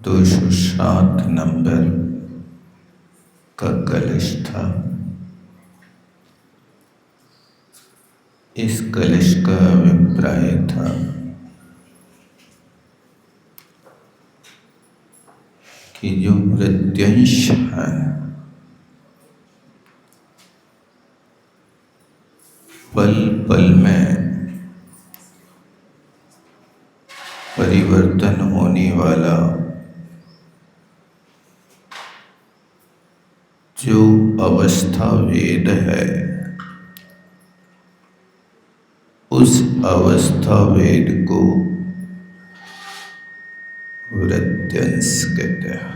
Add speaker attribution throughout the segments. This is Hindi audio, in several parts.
Speaker 1: 207 नंबर का कलश था। इस कलश का अभिप्राय था कि जो मृत्युंश है पल पल में परिवर्तन होने वाला जो अवस्था वेद है, उस अवस्था वेद को मृत्युंश कहते हैं।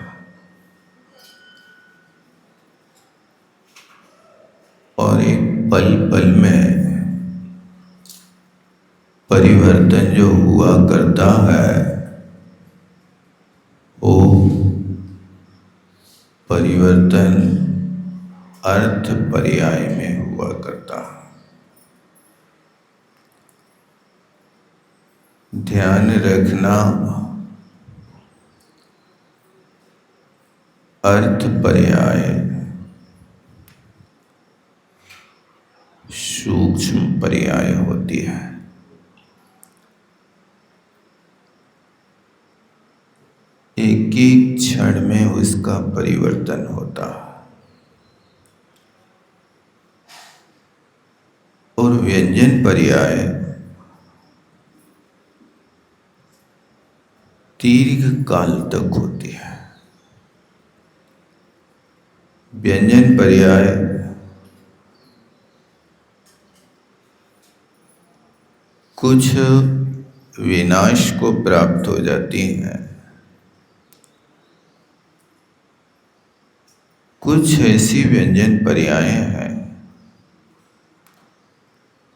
Speaker 1: और एक पल पल में परिवर्तन जो हुआ करता है वो परिवर्तन अर्थ पर्याय में हुआ करता है। ध्यान रखना, अर्थ पर्याय सूक्ष्म पर्याय होती है। एक एक क्षण में उसका परिवर्तन होता है। और व्यंजन पर्याय दीर्घ काल तक होती है। व्यंजन पर्याय कुछ विनाश को प्राप्त हो जाती हैं, कुछ ऐसी व्यंजन पर्याय हैं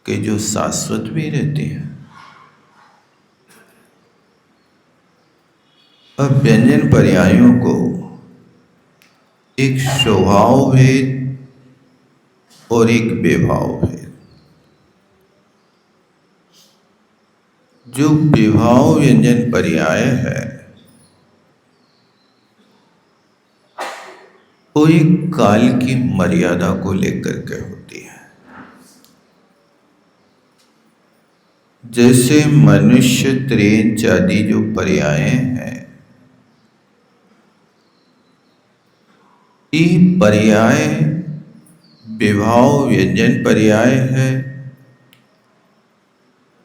Speaker 1: कि जो शाश्वत भी रहती हैं। अब व्यंजन पर्यायों को एक स्वभाव भेद और एक विभाव भेद। जो विभाव व्यंजन पर्याय है वो एक काल की मर्यादा को लेकर के होती है। जैसे मनुष्य, त्रेंच आदि जो पर्याय हैं, ये पर्याय विभाव व्यंजन पर्याय है,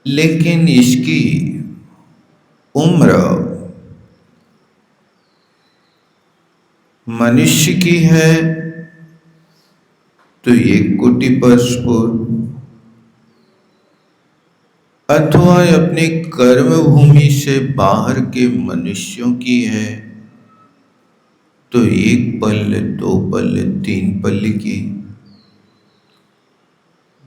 Speaker 1: लेकिन इसकी उम्र मनुष्य की है तो 1 कोटि वर्ष पूर्व, अथवा अपने कर्म भूमि से बाहर के मनुष्यों की है तो 1 पल, 2 पल, 3 पल की।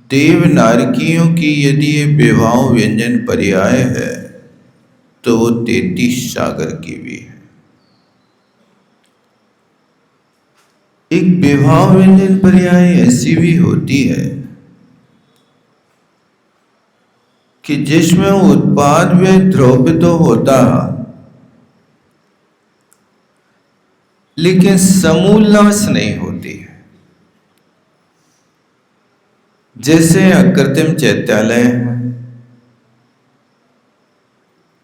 Speaker 1: देव नारकियों की यदि ये विभाव व्यंजन पर्याय है तो वो 33 सागर की भी है। एक विभाव व्यंजन पर्याय ऐसी भी होती है कि जिसमें उत्पाद व द्रव्य तो होता लेकिन समूल नाश नहीं होती है। जैसे अकृत्रिम चैत्यालय,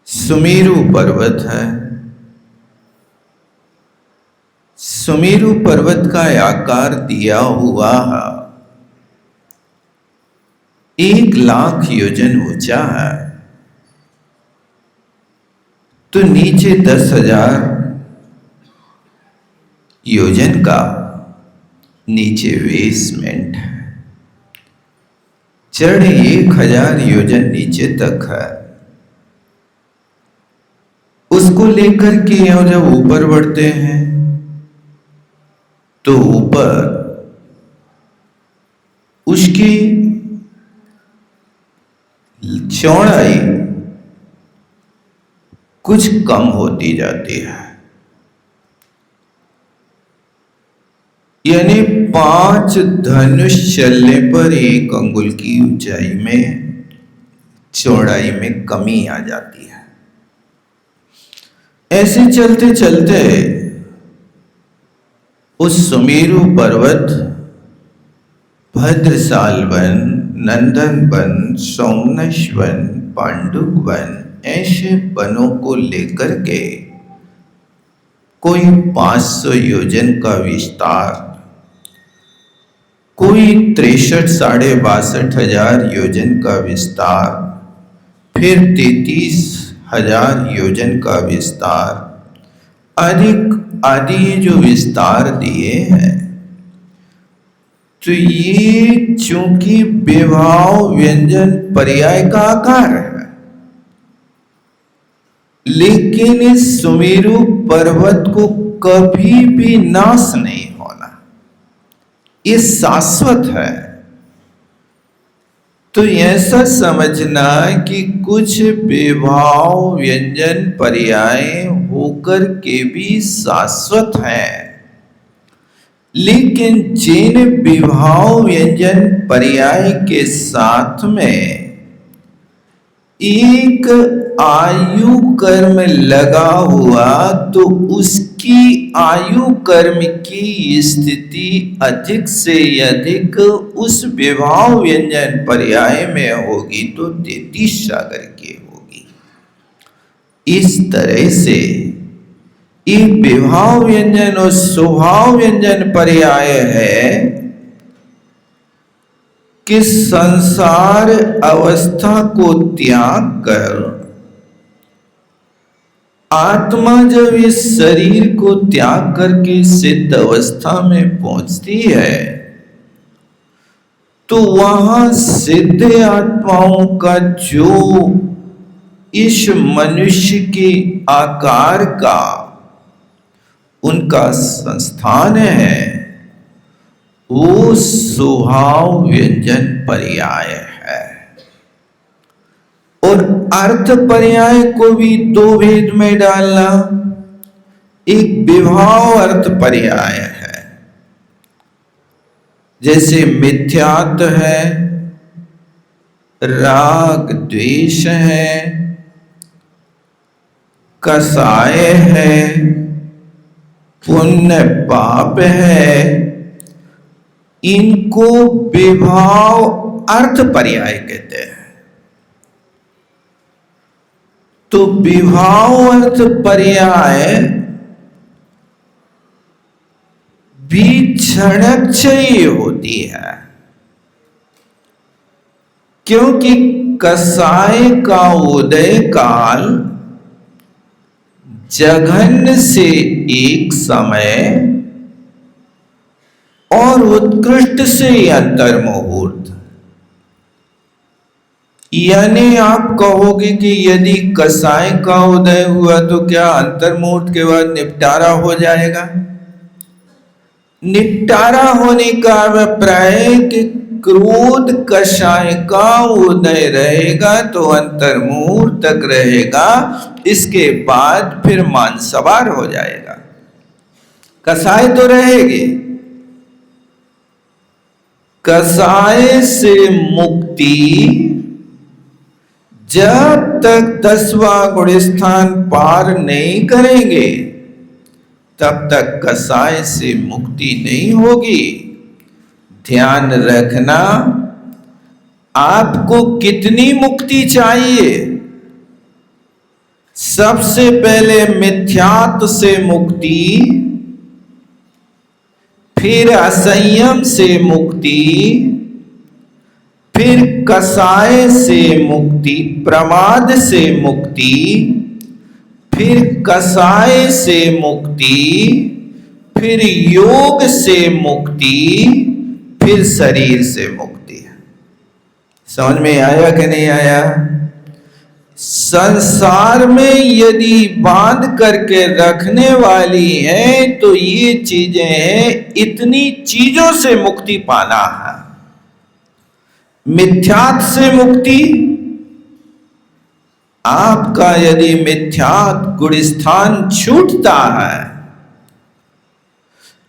Speaker 1: सुमेरु पर्वत है। सुमेरु पर्वत का आकार दिया हुआ 1 लाख योजन ऊंचा है तो नीचे 10,000 योजन का नीचे बेसमेंट है। चढ़ 1000 योजन नीचे तक है। उसको लेकर के और जब ऊपर बढ़ते हैं तो ऊपर उसकी चौड़ाई कुछ कम होती जाती है, यानी 5 धनुष चलने पर 1 अंगुल की ऊंचाई में, चौड़ाई में कमी आ जाती है। ऐसे चलते चलते उस सुमेरु पर्वत, भद्रसाल वन, नंदन वन, सोमनश वन, पांडुक वन, ऐसे वनों को लेकर के कोई 500 योजन का विस्तार, कोई 63,62,500 योजन का विस्तार, फिर 33,000 योजन का विस्तार, अधिक आदि जो विस्तार दिए हैं। तो ये चूंकि विभाव व्यंजन पर्याय का आकार है, लेकिन इस सुमेरु पर्वत को कभी भी नाश नहीं होना, ये शाश्वत है। तो ऐसा समझना कि कुछ विभाव व्यंजन पर्याय होकर के भी शाश्वत है, लेकिन जिन विभाव व्यंजन पर्याय के साथ में एक आयु कर्म लगा हुआ, तो उसकी आयु कर्म की स्थिति अधिक से अधिक उस विभाव व्यंजन पर्याय में होगी तो 33 सागर की होगी। इस तरह से ये विभाव व्यंजन और स्वभाव व्यंजन पर्याय है कि संसार अवस्था को त्याग कर आत्मा जब इस शरीर को त्याग करके सिद्ध अवस्था में पहुंचती है, तो वहां सिद्ध आत्माओं का जो इस मनुष्य के आकार का उनका संस्थान है, वो स्वभाव व्यंजन पर्याय है। और अर्थ पर्याय को भी दो भेद में डालना। एक विभाव अर्थ पर्याय है, जैसे मिथ्यात्व है, राग द्वेष है, कसाय है, पुण्य पाप है, इनको विभाव अर्थ पर्याय कहते हैं। तो विभाव अर्थ पर्याय भी क्षणक्षयी होती है, क्योंकि कसाय का उदय काल जघन्य से एक समय और उत्कृष्ट से अंतर मुहूर्त। यानी आप कहोगे कि यदि कसाय का उदय हुआ तो क्या अंतर मुहूर्त के बाद निपटारा हो जाएगा? निपटारा होने का अभिप्राय कि क्रोध कषाय का उदय रहेगा तो अंतर मुहूर्त तक रहेगा, इसके बाद फिर मान सवार हो जाएगा। कसाय तो रहेगी। कसाय से मुक्ति जब तक 10वां गुणस्थान पार नहीं करेंगे तब तक कसाय से मुक्ति नहीं होगी। ध्यान रखना, आपको कितनी मुक्ति चाहिए? सबसे पहले मिथ्यात्व से मुक्ति, फिर असंयम से मुक्ति, फिर कसाय से मुक्ति, प्रमाद से मुक्ति, फिर कसाय से मुक्ति, फिर योग से मुक्ति, फिर शरीर से मुक्ति। समझ में आया कि नहीं आया? संसार में यदि बांध करके रखने वाली है तो ये चीजें हैं, इतनी चीजों से मुक्ति पाना है। मिथ्यात्व से मुक्ति, आपका यदि मिथ्यात्व गुणस्थान छूटता है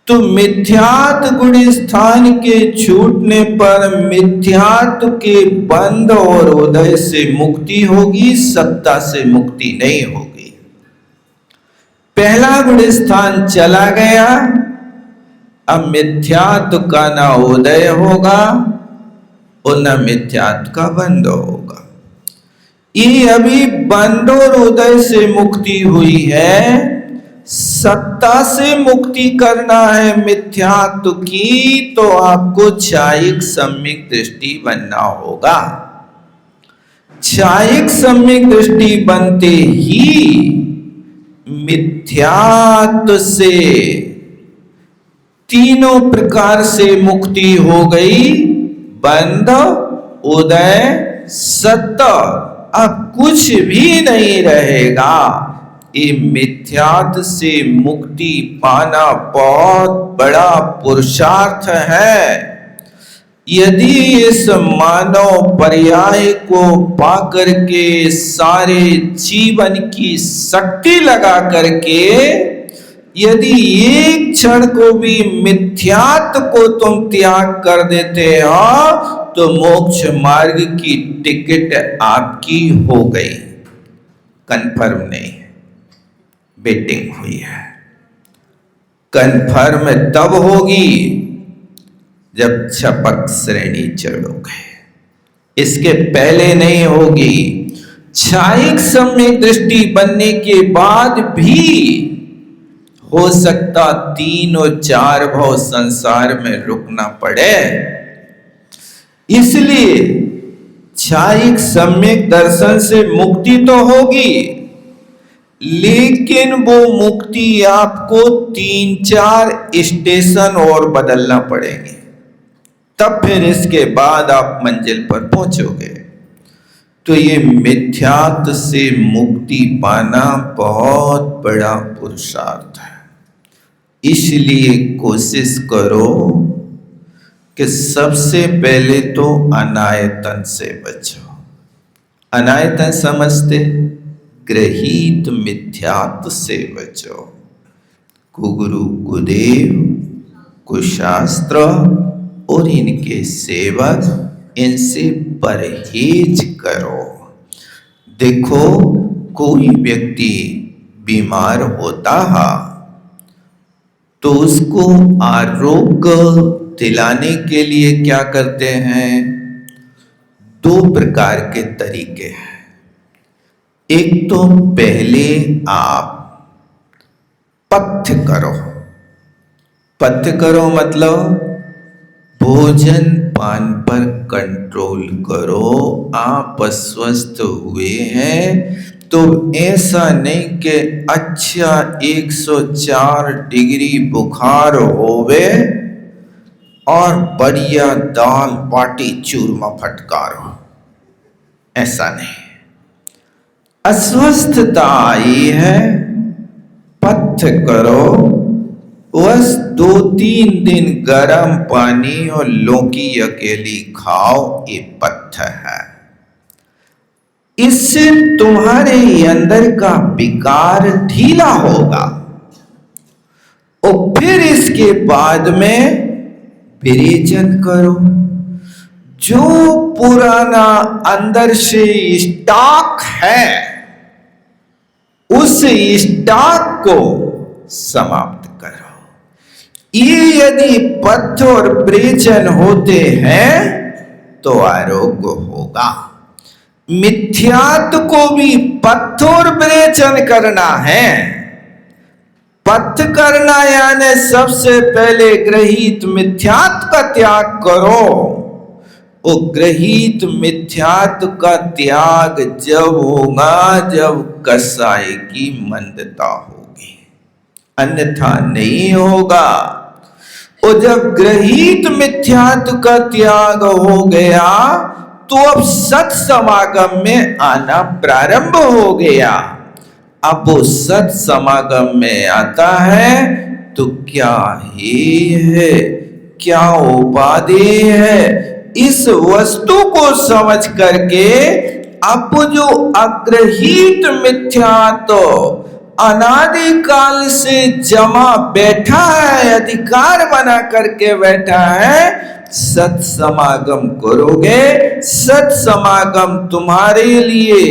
Speaker 1: तो मिथ्यात्व गुणस्थान के छूटने पर मिथ्यात्व के बंध और उदय से मुक्ति होगी, सत्ता से मुक्ति नहीं होगी। पहला गुण स्थान चला गया, अब मिथ्यात्व का न उदय होगा और न मिथ्यात्व का बंध होगा। ये अभी बंध और उदय से मुक्ति हुई है, सत्ता से मुक्ति करना है मिथ्यात्व की, तो आपको छायिक सम्यक दृष्टि बनना होगा। छायिक सम्यक दृष्टि बनते ही मिथ्यात्व से तीनों प्रकार से मुक्ति हो गई, बंध, उदय, सत्ता। अब कुछ भी नहीं रहेगा। ये मिथ्यात्व से मुक्ति पाना बहुत बड़ा पुरुषार्थ है। यदि इस मानव पर्याय को पाकर के सारे जीवन की शक्ति लगा करके यदि एक क्षण को भी मिथ्यात्व को तुम त्याग कर देते हो तो मोक्ष मार्ग की टिकट आपकी हो गई। कन्फर्म नहीं, बेटिंग हुई है। कन्फर्म तब होगी जब छपक श्रेणी चढ़ोगे, इसके पहले नहीं होगी। छायिक सम्यक दृष्टि बनने के बाद भी हो सकता 3 और 4 भाव संसार में रुकना पड़े। इसलिए छायिक सम्यक दर्शन से मुक्ति तो होगी, लेकिन वो मुक्ति आपको 3-4 स्टेशन और बदलना पड़ेंगे, तब फिर इसके बाद आप मंजिल पर पहुंचोगे। तो ये मिथ्यात्व से मुक्ति पाना बहुत बड़ा पुरुषार्थ है। इसलिए कोशिश करो कि सबसे पहले तो अनायतन से बचो। अनायतन समझते? ग्रहीत मिथ्यात्व से बचो। कुगुरु कुदेव कुशास्त्र और इनके सेवक, इनसे परहेज करो। देखो, कोई व्यक्ति बीमार होता है तो उसको आरोग्य दिलाने के लिए क्या करते हैं? 2 प्रकार के तरीके हैं। एक तो पहले आप पथ्य करो। पथ्य करो मतलब भोजन पान पर कंट्रोल करो। आप अस्वस्थ हुए हैं तो ऐसा नहीं कि अच्छा 104 डिग्री बुखार होवे और बढ़िया दाल बाटी चूरमा फटकारो, ऐसा नहीं। अस्वस्थता आई है, पथ्य करो, बस 2-3 दिन गर्म पानी और लौकी अकेली खाओ, ये पथ्य है। इससे तुम्हारे अंदर का विकार ढीला होगा और फिर इसके बाद में विरेचन करो। जो पुराना अंदर से स्टॉक है उस स्टॉक को समाप्त करो। ये यदि पथ्य और विरेचन होते हैं तो आरोग्य होगा। मिथ्यात्व को भी पथ्य और विरेचन करना है। पथ्य करना यानी सबसे पहले ग्रहीत मिथ्यात्व का त्याग करो। वो ग्रहीत मिथ्यात्व का त्याग जब होगा जब कसाय की मंदता होगी, अन्यथा नहीं होगा। और जब ग्रहीत मिथ्यात्व का त्याग हो गया तो अब सत समागम में आना प्रारंभ हो गया। अब वो सत समागम में आता है तो क्या ही है, क्या उपाधि है, इस वस्तु को समझ करके अब जो अग्रहीत मिथ्यात्व अनादिकाल से जमा बैठा है, अधिकार बना करके बैठा है, सत समागम करोगे। सत समागम तुम्हारे लिए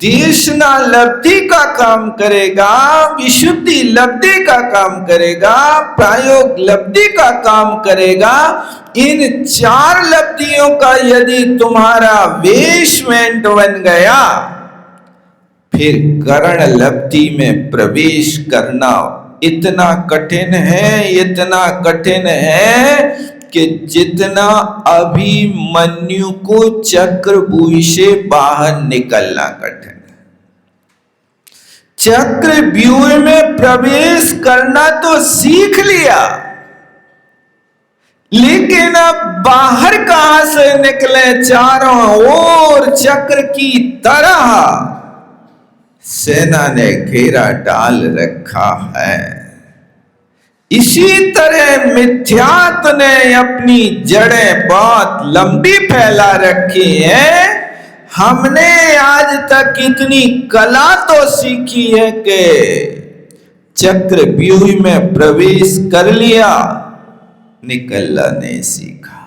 Speaker 1: देशना लब्धि का काम करेगा, विशुद्धि लब्धि का काम करेगा, प्रायोग लब्धि का काम करेगा। इन चार लब्धियों का यदि तुम्हारा बेसमेंट बन गया, फिर करण लब्धि में प्रवेश करना इतना कठिन है, इतना कठिन है कि जितना अभिमन्यु को चक्रव्यूह से बाहर निकलना कठिन है। चक्रव्यूह में प्रवेश करना तो सीख लिया, लेकिन अब बाहर कहां से निकले? चारों ओर चक्र की तरह सेना ने घेरा डाल रखा है। इसी तरह मिथ्यात्व ने अपनी जड़ें बहुत लंबी फैला रखी हैं। हमने आज तक इतनी कला तो सीखी है कि चक्रव्यूह में प्रवेश कर लिया, निकलना नहीं सीखा।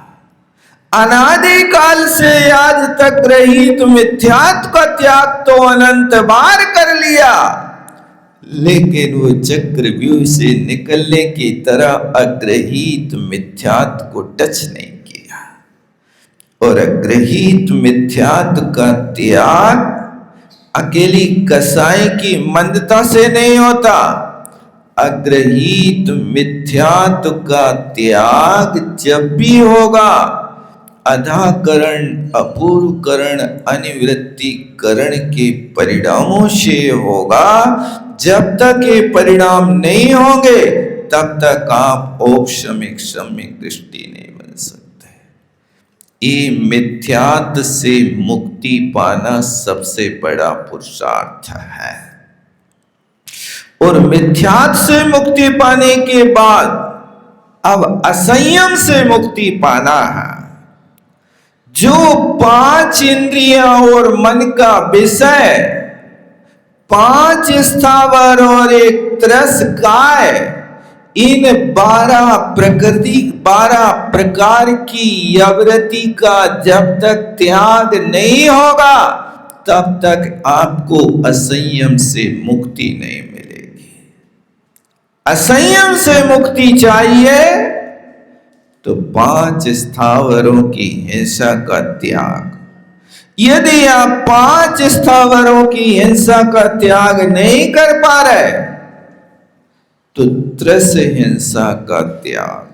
Speaker 1: अनादिकाल से आज तक रहित मिथ्यात्व का त्याग तो अनंत बार कर लिया, लेकिन वो चक्रव्यूह से निकलने की तरह अग्रहित मिथ्यात्व को टच नहीं किया। और अग्रहित मिथ्यात्व का त्याग अकेली कसाई की मंदता से नहीं होता। अग्रहित मिथ्यात्व का त्याग जब भी होगा, अधाकरण, अपूर्वकरण, अनिवृत्तिकरण के परिणामों से होगा। जब तक ये परिणाम नहीं होंगे, तब तक आप औपशमिक सम्यक दृष्टि नहीं बन सकते। ये मिथ्यात्व से मुक्ति पाना सबसे बड़ा पुरुषार्थ है। और मिथ्यात्व से मुक्ति पाने के बाद अब असंयम से मुक्ति पाना है। जो 5 इंद्रियां और मन का विषय, 5 स्थावर और 1 त्रस्काय, इन 12 प्रकृति, 12 प्रकार की आवृत्ति का जब तक त्याग नहीं होगा, तब तक आपको असंयम से मुक्ति नहीं मिलेगी। असंयम से मुक्ति चाहिए तो 5 स्थावरों की हिंसा का त्याग। यदि आप 5 स्थावरों की हिंसा का त्याग नहीं कर पा रहे, तो त्रस हिंसा का त्याग।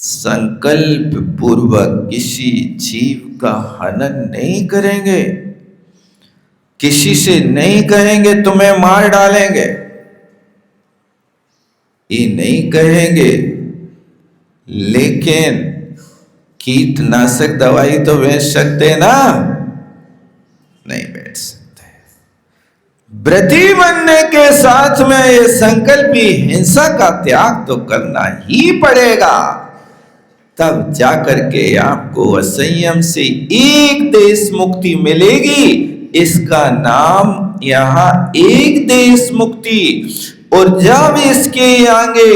Speaker 1: संकल्प पूर्वक किसी जीव का हनन नहीं करेंगे, किसी से नहीं कहेंगे तुम्हें मार डालेंगे, ये नहीं कहेंगे, लेकिन कीटनाशक दवाई तो बेच सकते ना? नहीं बेच सकते। व्रती बनने के साथ में ये संकल्पी हिंसा का त्याग तो करना ही पड़ेगा, तब जाकर के आपको असंयम से एक देश मुक्ति मिलेगी। इसका नाम यहां एक देश मुक्ति। और जब इसके आगे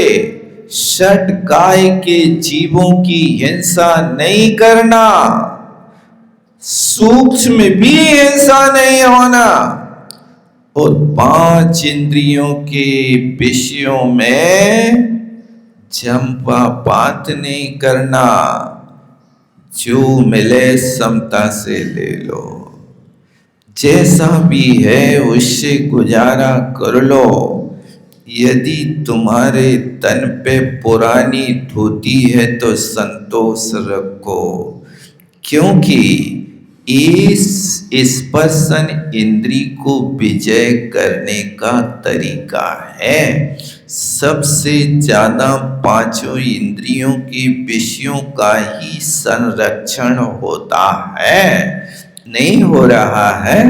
Speaker 1: षट काय के जीवों की हिंसा नहीं करना, सूक्ष्म भी हिंसा नहीं होना, और 5 इंद्रियों के विषयों में चंपा पात नहीं करना। जो मिले समता से ले लो, जैसा भी है उससे गुजारा कर लो। यदि तुम्हारे तन पे पुरानी धोती है तो संतोष रखो, क्योंकि इस स्पर्शन इंद्री को विजय करने का तरीका है। सबसे ज्यादा 5 इंद्रियों के विषयों का ही संरक्षण होता है। नहीं हो रहा है?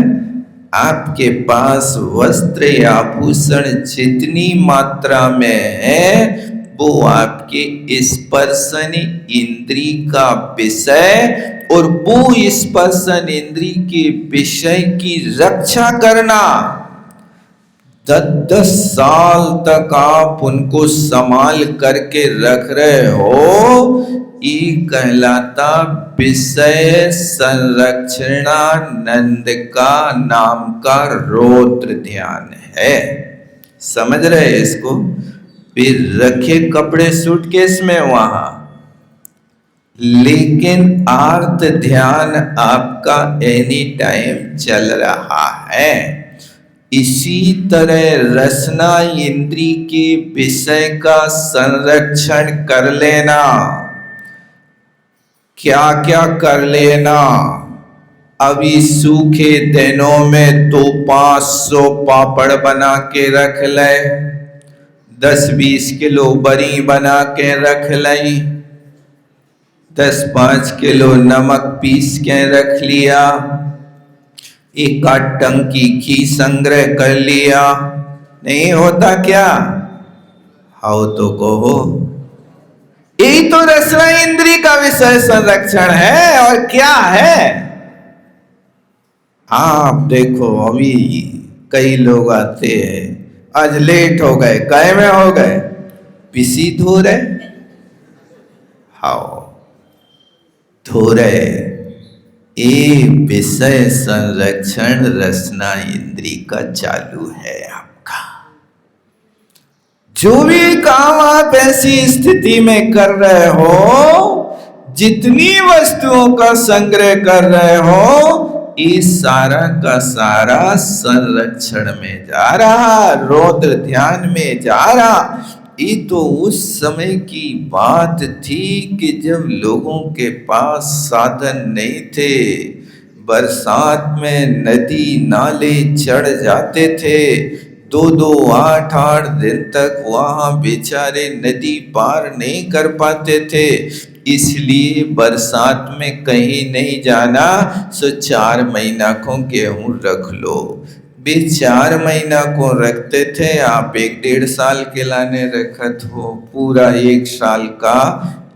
Speaker 1: आपके पास वस्त्र या आभूषण जितनी मात्रा में है, वो आपके स्पर्शन इंद्री का विषय, और वो स्पर्शन इंद्री के विषय की रक्षा करना। 10-10 साल तक आप उनको संभाल करके रख रहे हो, ये कहलाता विषय संरक्षणानंद का नाम का रौद्र ध्यान है। समझ रहे इसको? फिर रखे कपड़े सूटकेस में वहां, लेकिन आर्त ध्यान आपका एनी टाइम चल रहा है। इसी तरह रसना इंद्री के विषय का संरक्षण कर लेना। क्या क्या कर लेना? अभी सूखे दिनों में तो 500 पापड़ बना के रख ले, 10-20 किलो बरी बना के रख ली, 10-5 किलो नमक पीस के रख लिया, 1 टंकी घी संग्रह कर लिया। नहीं होता क्या? आओ तो कहो। यही तो रसना इंद्री का विषय संरक्षण है। और क्या है? आप देखो, अभी कई लोग आते हैं, आज लेट हो गए, काय में हो गए? पीसी धो रहे, हाओ धो रहे। ये विषय संरक्षण रसना इंद्री का चालू है आपका। जो भी काम आप ऐसी स्थिति में कर रहे हो, जितनी वस्तुओं का संग्रह कर रहे हो, ये सारा का सारा संरक्षण में जा रहा, रौद्र ध्यान में जा रहा। ये तो उस समय की बात थी कि जब लोगों के पास साधन नहीं थे, बरसात में नदी नाले चढ़ जाते थे, 2-2 8-8 दिन तक वहां बेचारे नदी पार नहीं कर पाते थे। इसलिए बरसात में कहीं नहीं जाना, सो 4 महीना को गेहूं रख लो। वे 4 महीना को रखते थे, आप 1-1.5 साल के लाने रखत हो। पूरा 1 साल का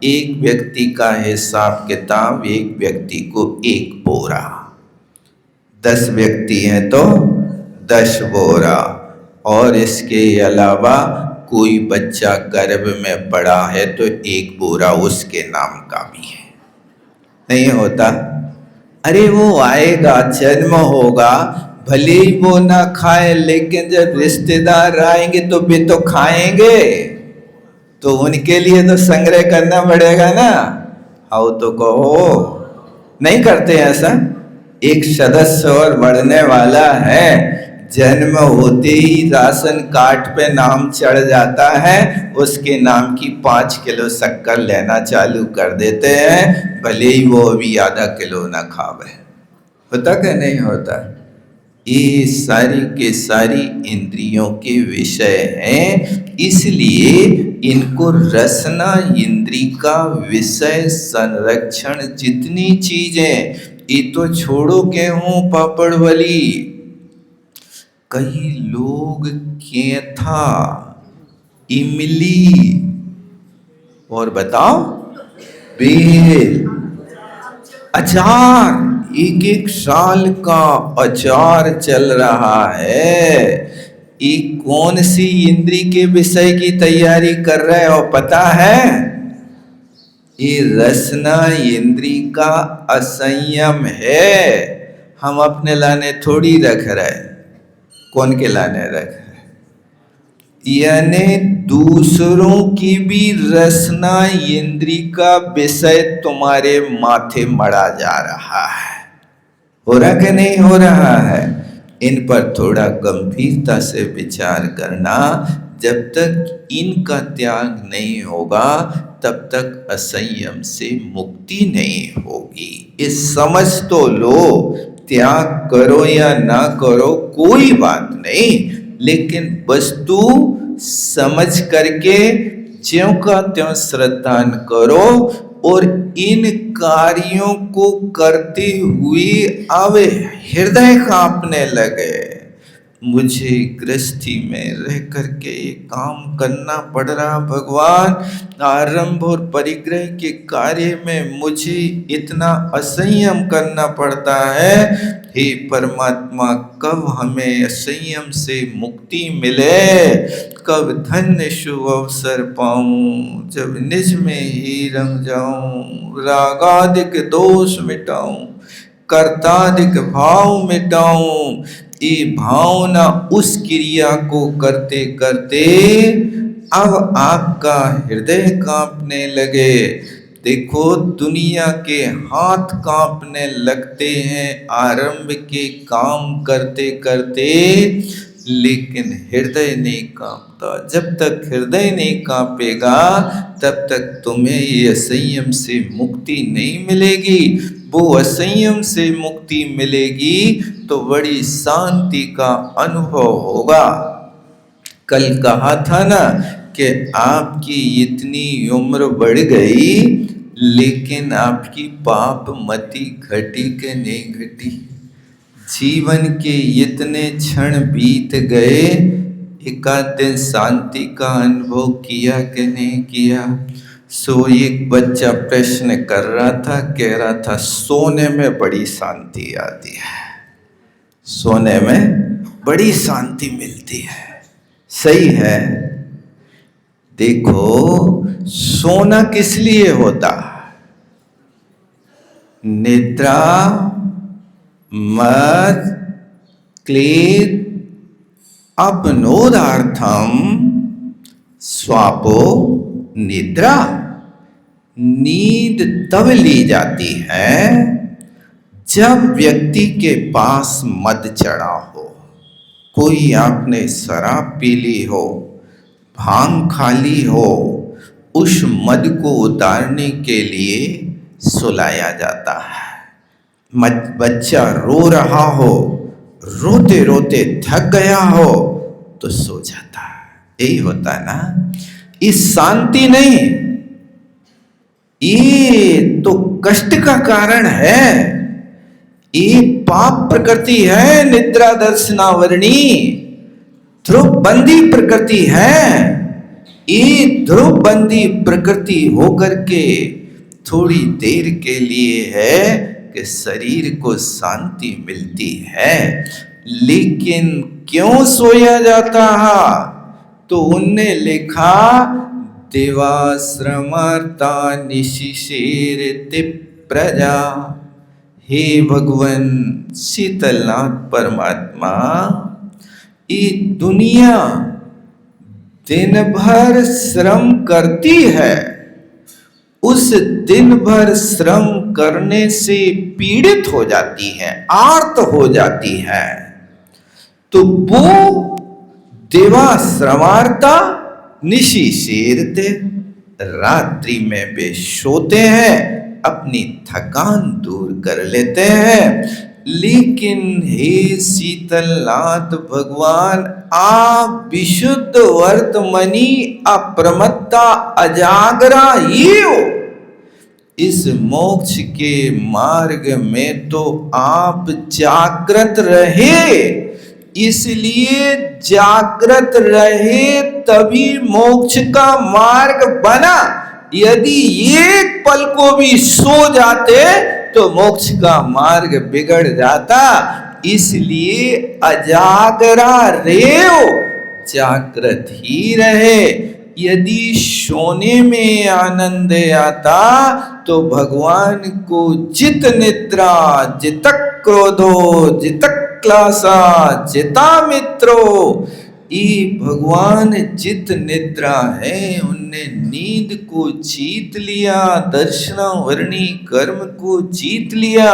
Speaker 1: एक व्यक्ति का हिसाब किताब, एक व्यक्ति को 1 बोरा, 10 व्यक्ति हैं तो 10 बोरा। और इसके अलावा कोई बच्चा गर्भ में पड़ा है तो 1 बोरा उसके नाम का भी है। नहीं होता? अरे वो आएगा, जन्म होगा, भले ही वो ना खाए, लेकिन जब रिश्तेदार आएंगे तो वे तो खाएंगे, तो उनके लिए तो संग्रह करना पड़ेगा ना। आओ तो कहो। नहीं करते ऐसा? एक सदस्य और बढ़ने वाला है, जन्म होते ही राशन कार्ड पे नाम चढ़ जाता है, उसके नाम की 5 किलो शक्कर लेना चालू कर देते हैं, भले ही वो अभी आधा किलो ना खावे। होता क्या? नहीं होता? ये सारी के सारी इंद्रियों के विषय हैं, इसलिए इनको रसना इंद्री का विषय संरक्षण। जितनी चीजें, ये तो छोड़ो गेहूं पापड़ वाली, कई लोग केथा, इमली और बताओ बेल, अचार, 1-1 साल का अचार चल रहा है। ये कौन सी इंद्री के विषय की तैयारी कर रहे हो पता है? ये रसना इंद्री का असंयम है। हम अपने लाने थोड़ी रख रहे, कौन के लाने रख रहे? यानी दूसरों की भी रसना इंद्री का विषय तुम्हारे माथे मढ़ा जा रहा है। हो रहा कि नहीं हो रहा है? इन पर थोड़ा गंभीरता से विचार करना। जब तक इनका त्याग नहीं होगा, तब तक असंयम से मुक्ति नहीं होगी। इस समझ तो लो, त्याग करो या ना करो कोई बात नहीं, लेकिन वस्तु समझ करके ज्यों का त्यों श्रद्धान करो। और इन कार्यों को करते हुए अब हृदय कांपने लगे, मुझे गृहस्थी में रह करके ये काम करना पड़ रहा भगवान, आरंभ और परिग्रह के कार्य में मुझे इतना असंयम करना पड़ता है। हे परमात्मा, कब हमें संयम से मुक्ति मिले, कब धन्य शुभ अवसर पाऊं, जब निज में ही रंग जाऊं, रागादिक दोष मिटाऊं, कर्तादिक भाव मिटाऊं। ये भावना उस क्रिया को करते करते अब आपका हृदय कांपने लगे। देखो, दुनिया के हाथ कांपने लगते हैं आरंभ के काम करते करते, लेकिन हृदय नहीं कांपता। जब तक हृदय नहीं कांपेगा तब तक तुम्हें ये असंयम से मुक्ति नहीं मिलेगी। वो असंयम से मुक्ति मिलेगी तो बड़ी शांति का अनुभव होगा। कल कहा था ना कि आपकी इतनी उम्र बढ़ गई, लेकिन आपकी पाप मति घटी के नहीं घटी। जीवन के इतने क्षण बीत गए, एकाध दिन शांति का अनुभव किया कि नहीं किया। सो एक बच्चा प्रश्न कर रहा था, कह रहा था सोने में बड़ी शांति आती है, सोने में बड़ी शांति मिलती है। सही है। देखो, सोना किस लिए होता? निद्रा मद क्लेद अपनोदार्थम स्वापो निद्रा। नींद तब ली जाती है जब व्यक्ति के पास मद चढ़ा हो, कोई आपने शराब पी ली हो, भांग खा ली हो, उस मद को उतारने के लिए सुलाया जाता है। बच्चा रो रहा हो, रोते रोते थक गया हो तो सो जाता है। यही होता है ना। इस शांति नहीं, ये तो कष्ट का कारण है। ये पाप प्रकृति है, निद्रा दर्शनावरणी ध्रुवबंदी प्रकृति है। ये ध्रुवबंदी प्रकृति होकर के थोड़ी देर के लिए है कि शरीर को शांति मिलती है, लेकिन क्यों सोया जाता है? तो उनने लिखा, देवाश्रमार्ता निशिशेर प्रजा। हे भगवान शीतलनाथ परमात्मा, ये दुनिया दिन भर श्रम करती है, उस दिन भर श्रम करने से पीड़ित हो जाती है, आर्त हो जाती है। तो वो देवाश्रमार्ता निशिशेरते, रात्रि में वे सोते हैं, अपनी थकान दूर कर लेते हैं। लेकिन हे शीतलनाथ भगवान, आप विशुद्ध वर्तमनी अप्रमत्ता अजागरा ही हो। इस मोक्ष के मार्ग में तो आप जागृत रहे, इसलिए जागृत रहे तभी मोक्ष का मार्ग बना। यदि एक पल को भी सो जाते तो मोक्ष का मार्ग बिगड़ जाता। इसलिए अजागरा रहो, जागृत ही रहे। यदि सोने में आनंद आता तो भगवान को जित निद्रा जित क्रोधो जित क्लासा जिता मित्रो, ये भगवान जित निद्रा है, उनने नींद को जीत लिया, दर्शनावरणी कर्म को जीत लिया।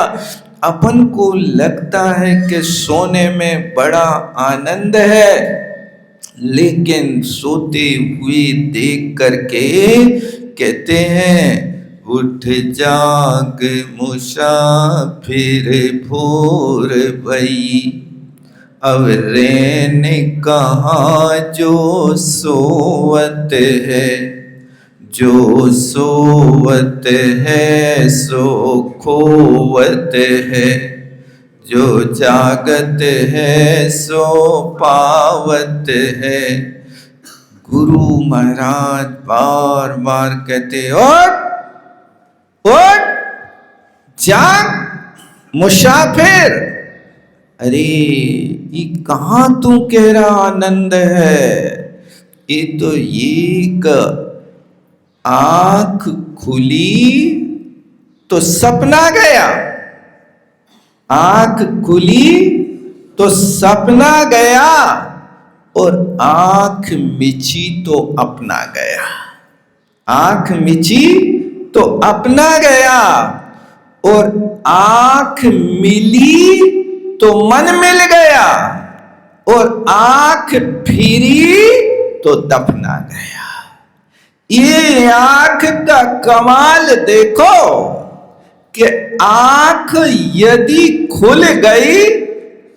Speaker 1: अपन को लगता है कि सोने में बड़ा आनंद है, लेकिन सोते हुए देख करके कहते हैं, उठ जाग मुसाफिर भोर भई, अब रैन कहाँ जो सोवत है, जो सोवत है सो खोवत है, जो जागत है सो पावत है। गुरु महाराज बार बार कहते, उठ उठ जाग मुसाफिर, अरे ये कहाँ तू कह रहा आनंद है, ये तो एक आंख खुली तो सपना गया, आंख खुली तो सपना गया, और आंख मिची तो अपना गया। आंख मिची तो अपना गया, और आंख मिली तो मन मिल गया, और आंख फिरी तो दफना गया। ये आंख का कमाल देखो कि आंख यदि खुल गई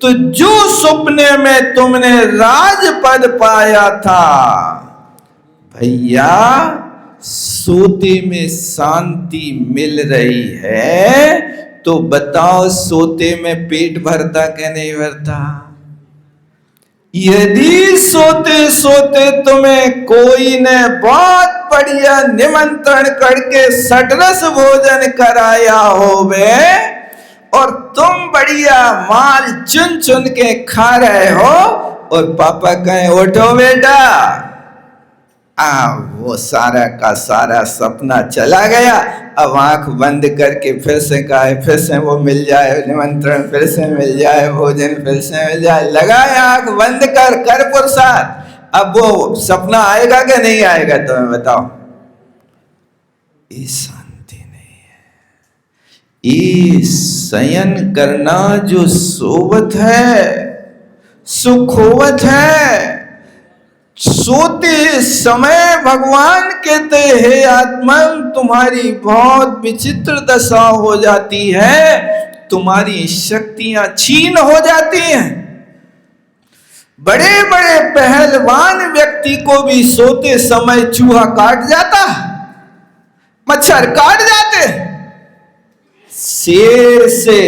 Speaker 1: तो जो सपने में तुमने राजपद पाया था, भैया सोते में शांति मिल रही है, तो बताओ सोते में पेट भरता कि नहीं भरता? यदि सोते सोते तुम्हें कोई ने बहुत बढ़िया निमंत्रण करके सटरस भोजन कराया होवे, और तुम बढ़िया माल चुन चुन के खा रहे हो, और पापा कहें उठो बेटा, वो सारा का सारा सपना चला गया, अब आंख बंद करके फिर से कहे फिर से वो मिल जाए निमंत्रण, फिर से मिल जाए भोजन, फिर से मिल जाए, लगाए आंख बंद कर पुरुषार्थ, अब वो सपना आएगा कि नहीं आएगा तुम्हें बताओ? ये शांति नहीं है। ये शयन करना जो सोवत है, सुखोवत है। सोते समय भगवान कहते हे आत्मन, तुम्हारी बहुत विचित्र दशा हो जाती है, तुम्हारी शक्तियां छीन हो जाती हैं। बड़े बड़े पहलवान व्यक्ति को भी सोते समय चूहा काट जाता, मच्छर काट जाते। शेर से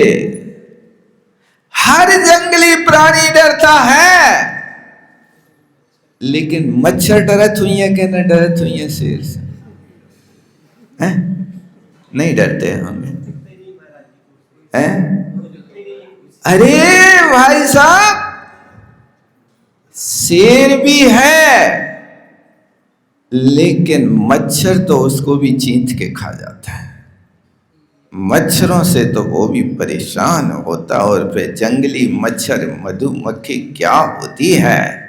Speaker 1: हर जंगली प्राणी डरता है, लेकिन मच्छर डरत हुई है कि न डरत हुई है शेर से? हैं? नहीं डरते हमें, हैं? अरे भाई साहब, शेर भी है, लेकिन मच्छर तो उसको भी चींच के खा जाता है। मच्छरों से तो वो भी परेशान होता, और फिर जंगली मच्छर मधुमक्खी क्या होती है,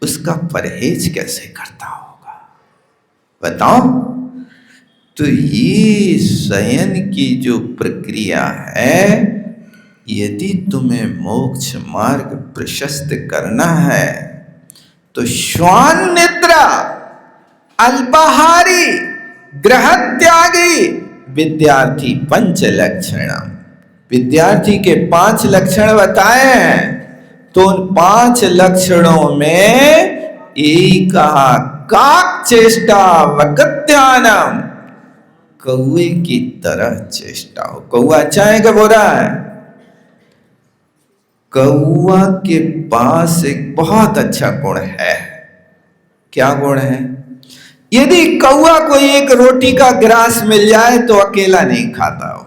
Speaker 1: उसका परहेज कैसे करता होगा बताओ? तो ये शयन की जो प्रक्रिया है, यदि तुम्हें मोक्ष मार्ग प्रशस्त करना है तो श्वान निद्रा, अल्पाहारी, ग्रह त्यागी, विद्यार्थी पंच लक्षणम, विद्यार्थी के 5 लक्षण बताए हैं। तो उन 5 लक्षणों में एक कहा काक चेष्टा वकत्यानम, कौए की तरह चेष्टा हो। कौआ अच्छा है क्या बुरा है? कौआ के पास एक बहुत अच्छा गुण है। क्या गुण है? यदि कौआ को एक रोटी का गिलास मिल जाए तो अकेला नहीं खाता हो,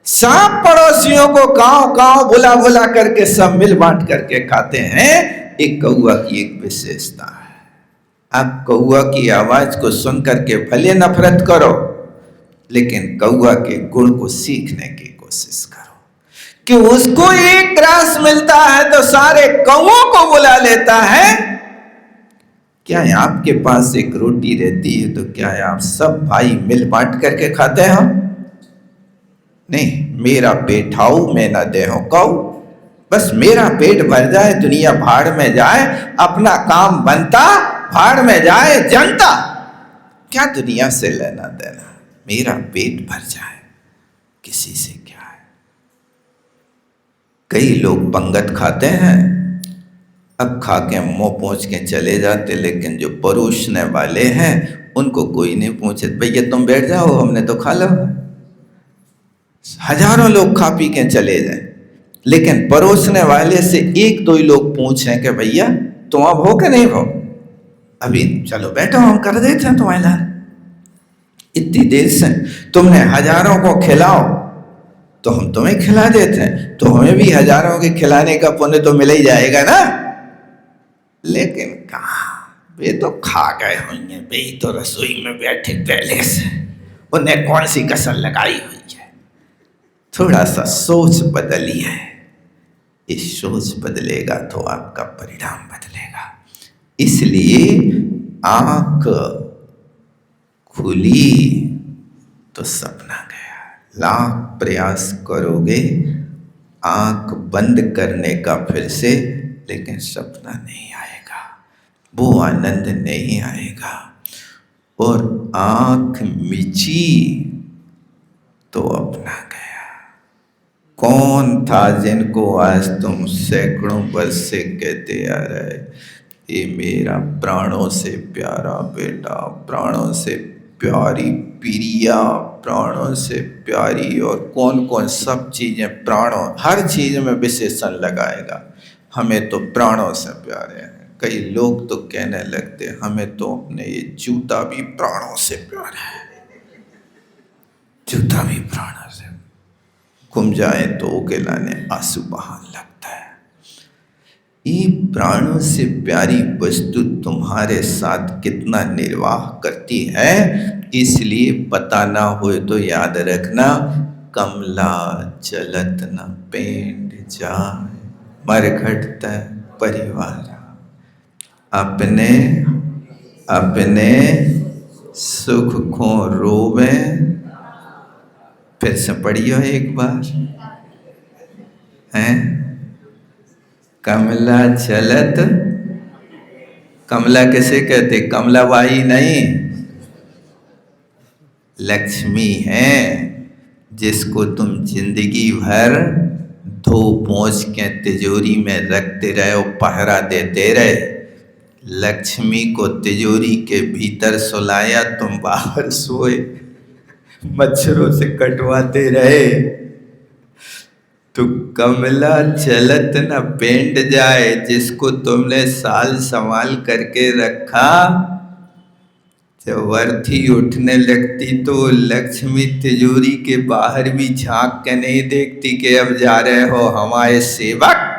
Speaker 1: सांप पड़ोसियों को गांव गांव बुला बुला करके सब मिल बांट करके खाते हैं। एक कौआ की एक विशेषता है। आप कौआ की आवाज को सुन करके भले नफरत करो, लेकिन कौआ के गुण को सीखने की कोशिश करो कि उसको एक ग्रास मिलता है तो सारे कौओं को बुला लेता है। क्या आपके पास एक रोटी रहती है तो क्या आप सब भाई मिल बांट करके खाते हैं? नहीं, मेरा पेट हाउ मैं न दे हो कौ, बस मेरा पेट भर जाए, दुनिया भाड़ में जाए, अपना काम बनता, भाड़ में जाए जनता, क्या दुनिया से लेना देना, मेरा पेट भर जाए, किसी से क्या है। कई लोग पंगत खाते हैं, अब खा के मुंह पहुंच के चले जाते, लेकिन जो परोसने वाले हैं उनको कोई नहीं पूछे, भैया तुम बैठ जाओ हमने तो खा लो। हजारों लोग खा पी के चले जाए, लेकिन परोसने वाले से 1-2 लोग पूछें कि भैया तुम अब हो कि नहीं हो, अभी चलो बैठो हम कर देते हैं तुम्हारे। इतनी देर से तुमने हजारों को खिलाओ तो हम तुम्हें खिला देते हैं, तो हमें भी हजारों के खिलाने का पुण्य तो मिल ही जाएगा ना। लेकिन कहा, वे तो खा गए होंगे, वे तो रसोई में बैठे पहले से, उन्हें कौन सी कसर लगाई हुई है। थोड़ा सा सोच बदलिए, इस सोच बदलेगा तो आपका परिणाम बदलेगा। इसलिए आंख खुली तो सपना गया, लाख प्रयास करोगे आंख बंद करने का फिर से, लेकिन सपना नहीं आएगा, वो आनंद नहीं आएगा। और आंख मिची तो अपना गया। कौन था जिनको आज तुम सैकड़ों वर्ष से कहते आ रहे, ये मेरा प्राणों से प्यारा बेटा, प्राणों से प्यारी प्रिया, प्राणों से प्यारी, और कौन कौन सब चीज़ें प्राणों, हर चीज़ में विशेषण लगाएगा। हमें तो प्राणों से प्यारे हैं। कई लोग तो कहने लगते हमें तो अपने ये जूता भी प्राणों से प्यारा है, जूता भी प्राणों से, घूम जाए तो ओके लाने आंसू बहाने लगता है। ये प्राणों से प्यारी वस्तु तुम्हारे साथ कितना निर्वाह करती है, इसलिए पता ना हो तो याद रखना, कमला चलत न पेंड जाए, मरघट परिवार। अपने अपने सुख को रोवे। फिर से पढ़ियो एक बार, हैं? कमला चलत, कमला किसे कहते? कमला बाई नहीं, लक्ष्मी है, जिसको तुम जिंदगी भर धो पोंछ के तिजोरी में रखते रहे और पहरा देते रहे। लक्ष्मी को तिजोरी के भीतर सुलाया, तुम बाहर सोए मच्छरों से कटवाते रहे। तो कमला चलत न पेंड जाए, जिसको तुमने साल संभाल करके रखा, जब वर्थी उठने लगती तो लक्ष्मी तिजोरी के बाहर भी झांक के नहीं देखती कि अब जा रहे हो हमारे सेवक,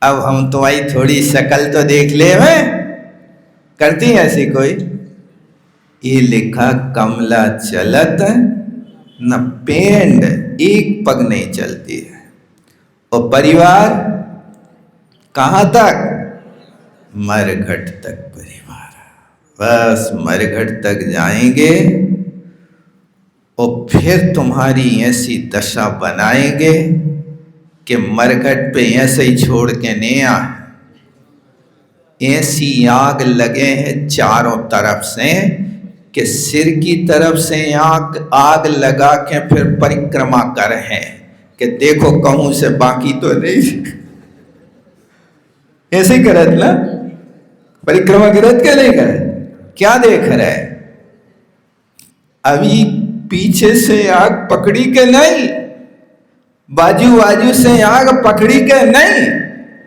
Speaker 1: अब हम तुम्हारी थोड़ी शक्ल तो देख ले। में करती है ऐसी कोई? ये लिखा कमला चलत न पेंड, एक पग नहीं चलती है। और परिवार कहाँ तक? मरघट तक परिवार, बस मरघट तक जाएंगे और फिर तुम्हारी ऐसी दशा बनाएंगे कि मरघट पे ऐसे ही छोड़ के नहीं आ। ऐसी आग लगे हैं चारों तरफ से कि सिर की तरफ से आग लगा के फिर परिक्रमा कर हैं कि देखो कहूं से बाकी तो नहीं। ऐसे करत ना, परिक्रमा करत क्या नहीं करे, क्या देख रहे? अभी पीछे से आग पकड़ी के नहीं, बाजू बाजू से आग पकड़ी के नहीं,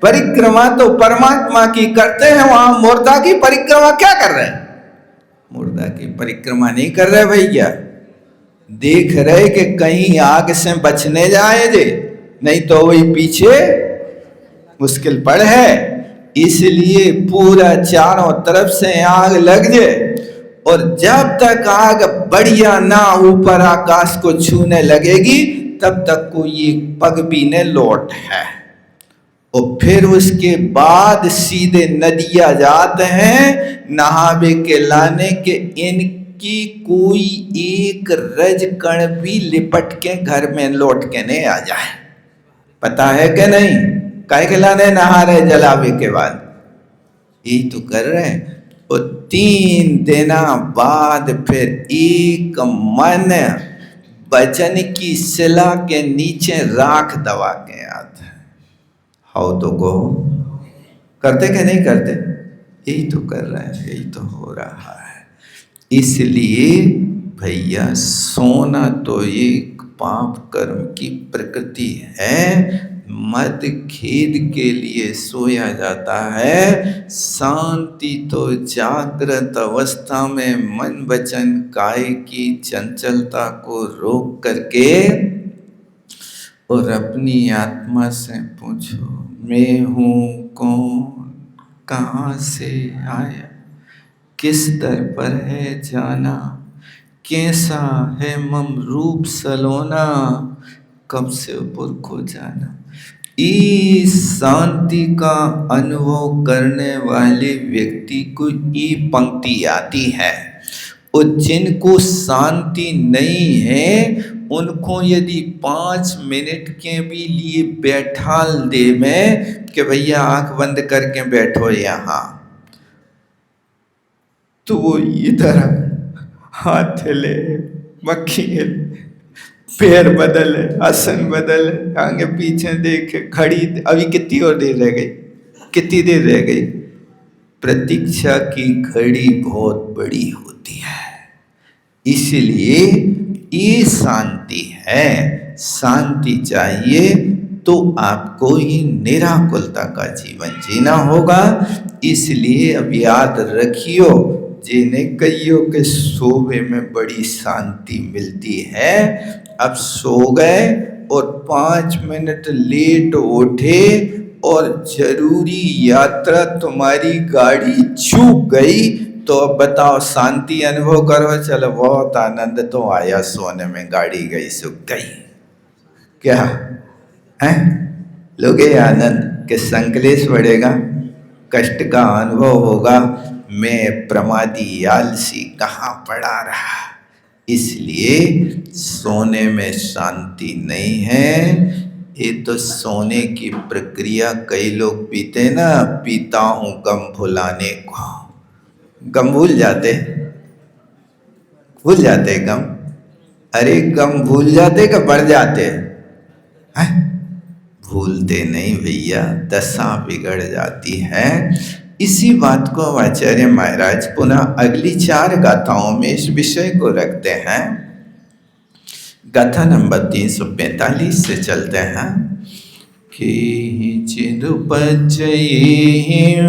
Speaker 1: परिक्रमा तो परमात्मा की करते हैं। वहां मुर्दा की परिक्रमा क्या कर रहे हैं? मुर्दा की परिक्रमा नहीं कर रहे भैया, देख रहे कि कहीं आग से बचने जाए जे, नहीं तो वही पीछे मुश्किल पड़ है। इसलिए पूरा चारों तरफ से आग लग जाए, और जब तक आग बढ़िया ना ऊपर आकाश को छूने लगेगी तब तक को ये पग भी ने लौट है। और फिर उसके बाद सीधे नदियां जाते हैं नहावे के लाने के, इनकी कोई एक रज कण भी लिपट के घर में लौट के नहीं आ जाए। पता है कि नहीं? काहे के लाने नहा रहे जलावे के बाद? यही तो कर रहे हैं। और 3 दिन बाद फिर एक मन वचन की शिला के नीचे राख दबा के आते हैं। हाउ तो गो करते क्या नहीं करते? यही तो कर रहे हैं, यही तो हो रहा है। इसलिए भैया सोना तो एक पाप कर्म की प्रकृति है। मद खेद के लिए सोया जाता है। शांति तो जागृत अवस्था में मन वचन काय की चंचलता को रोक करके और अपनी आत्मा से पूछो, मैं हूँ कौन, कहाँ से आया, किस दर पर है जाना, कैसा है मम रूप सलोना, कब से पुरखो जाना। इस शांति का अनुभव करने वाले व्यक्ति को ये पंक्ति आती है। और जिनको शांति नहीं है उनको यदि 5 मिनट के भी लिए बैठाल दे में कि भैया आंख बंद करके बैठो यहाँ, तो वो इधर हाथ हिले, मक्खी हिले, पैर बदले, आसन बदले, आगे पीछे देखे, घड़ी अभी कितनी और देर रह गई, कितनी देर रह गई। प्रतीक्षा की घड़ी बहुत बड़ी होती है, इसलिए ये शांति है। शांति चाहिए तो आपको ही निराकुलता का जीवन जीना होगा। इसलिए अब याद रखियो, जिन्हें कहियो के सोवे में बड़ी शांति मिलती है, अब सो गए और 5 मिनट लेट उठे और जरूरी यात्रा तुम्हारी गाड़ी चूक गई, तो अब बताओ शांति अनुभव करो, चलो बहुत आनंद तो आया, सोने में गाड़ी गई सुख गई, क्या है लोगे आनंद के संकलेश बढ़ेगा, कष्ट का अनुभव होगा, मैं प्रमादी आलसी कहाँ पड़ा रहा। इसलिए सोने में शांति नहीं है। ये तो सोने की प्रक्रिया कई लोग पीते ना, पीता हूँ गम भुलाने को, गम भूल जाते गम। अरे गम भूल जाते का बढ़ जाते हैं? भूलते नहीं भैया, दशा बिगड़ जाती है। इसी बात को आचार्य महाराज पुनः अगली 4 गाथाओं में इस विषय को रखते हैं। गाथा नंबर 345 से चलते हैं कि चिदुपजये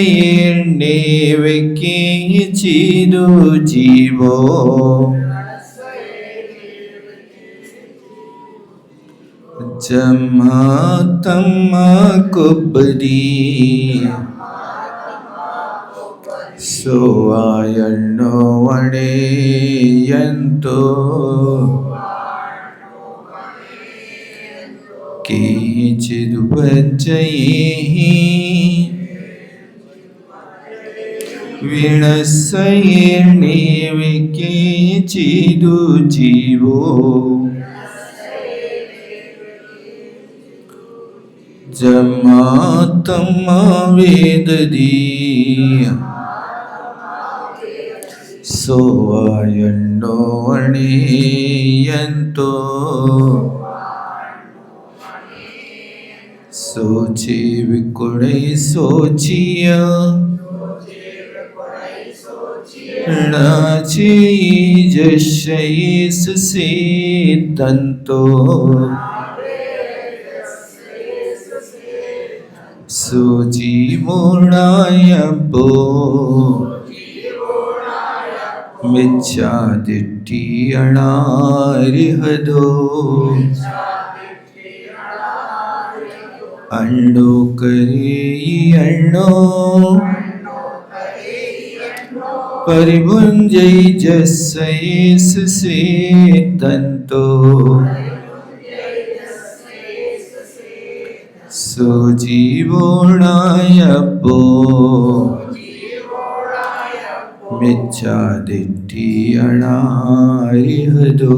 Speaker 1: वीणसैर्नेव किञ्चिदु जीवो जमातम्मा कुब्बदी सोआयन्नो वणेयन्तो किञ्चिदुपजये वीणसैर्नेव किञ्चिदु जीवो जमातम्मा वेददी सोआयन्नो वणेयन्तो सोचे विकुणै सोचिय नाचे जशयेस से तंतो सुजीवोणायपो मिच्छा दिट्ठी अणारिहदो अण्डो करे अण्णो परिभुंजै जस्सयेस से तंतो सुजीवोणायपो मिच्छा दिट्ठी अणारिहदो।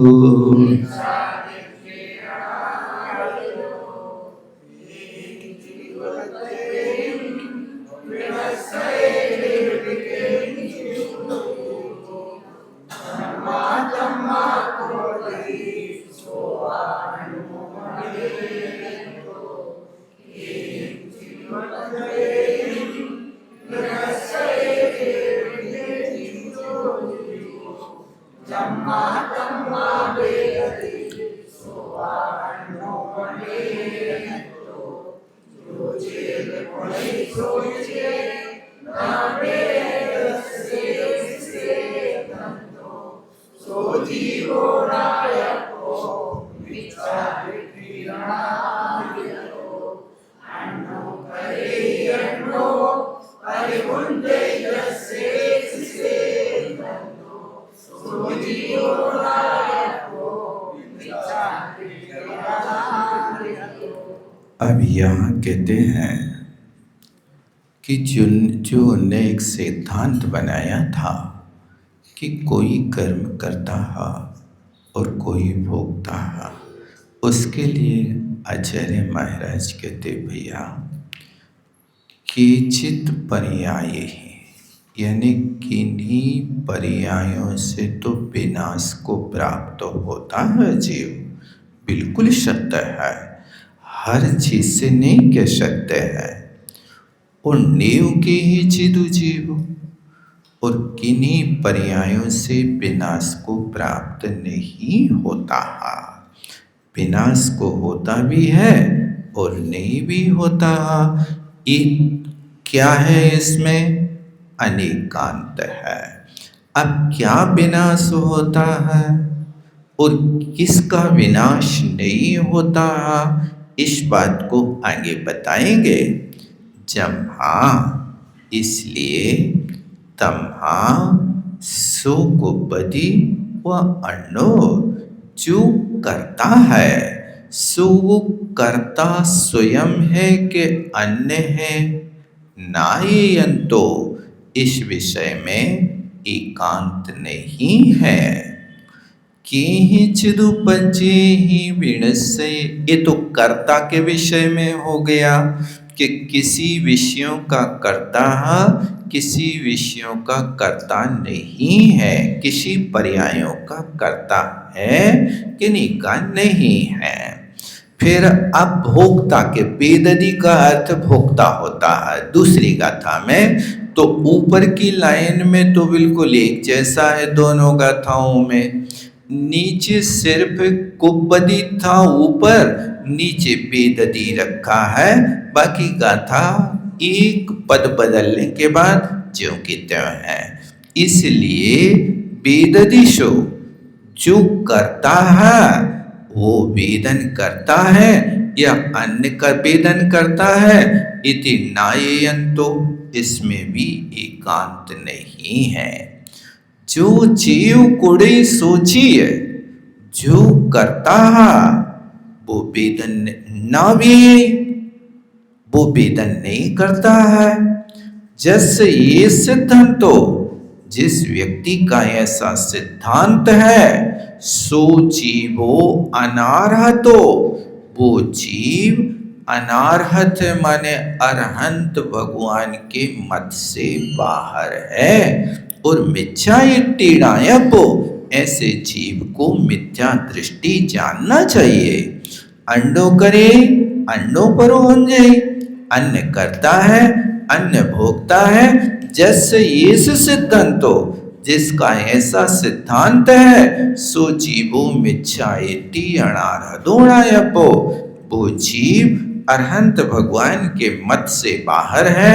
Speaker 1: अब यहाँ कहते हैं कि जो ने एक सिद्धांत बनाया था कि कोई कर्म करता है और कोई भोगता है, उसके लिए आचार्य महाराज कहते भैया केचित पर्याय है, यानी किन्हीं पर्यायों से तो विनाश को प्राप्त होता है जीव। बिल्कुल सत्य है, हर चीज से नहीं कह सकते हैं। और नेव के ही चिदु जीव, और किन्हीं पर्यायों से विनाश को प्राप्त नहीं होता है। विनाश को होता भी है और नहीं भी होता है। एक क्या है इसमें? अनेकांत है। अब क्या विनाश होता है और किसका विनाश नहीं होता है, इस बात को आगे बताएंगे। जम्हा इसलिए तम्हा सुगुपदी व अन्नो, जो करता है सो वो करता स्वयं है कि अन्य है। नायंतो, इस विषय में एकांत नहीं है। केहिचिदु पंचे ही विणस्य, ये तो कर्ता के विषय में हो गया कि किसी विषयों का कर्ता है, किसी विषयों का कर्ता नहीं है। किसी पर्यायों का कर्ता है, किन्हीं का नहीं है। फिर अब भोक्ता के बेददी का अर्थ भोक्ता होता है दूसरी गाथा में। तो ऊपर की लाइन में तो बिल्कुल एक जैसा है दोनों गाथाओं में। नीचे सिर्फ कुपदी था, ऊपर नीचे बेददी रखा है। बाकी गाथा एक पद बदलने के बाद ज्यों की त्यों है। इसलिए बेददी शो, जो करता है वो वेदन करता है या अन्य का वेदन करता है। इति नाययंतो, इसमें भी एकांत नहीं है। जो जीव कुड़े सोचिए, जो करता है वो वेदन ना भी, वो वेदन नहीं करता है। जैसे ये सिद्धांतो, जिस व्यक्ति का ऐसा सिद्धांत है, सो जीवो अनारहतो, वो जीव अनारहत माने अरहंत भगवान के मत से बाहर है। और मिथ्या इट्टिडायपो, ऐसे जीव को मिथ्या दृष्टि जानना चाहिए। अंडो करे अंडो पर होंगे, अन्य करता है अन्य भोगता है। जैसे ये सिद्धांतो, जिसका ऐसा सिद्धांत है, सो जीवो मिच्छाएति अनारहदोणायपो, वो जीव अरहंत भगवान के मत से बाहर है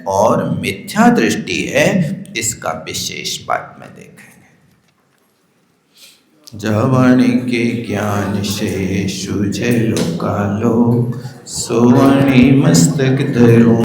Speaker 1: और मिथ्या दृष्टि है। इसका विशेष बात में देखेंगे। जवण के ज्ञान से सुझे लोकालो, सोवणी मस्तक धरो।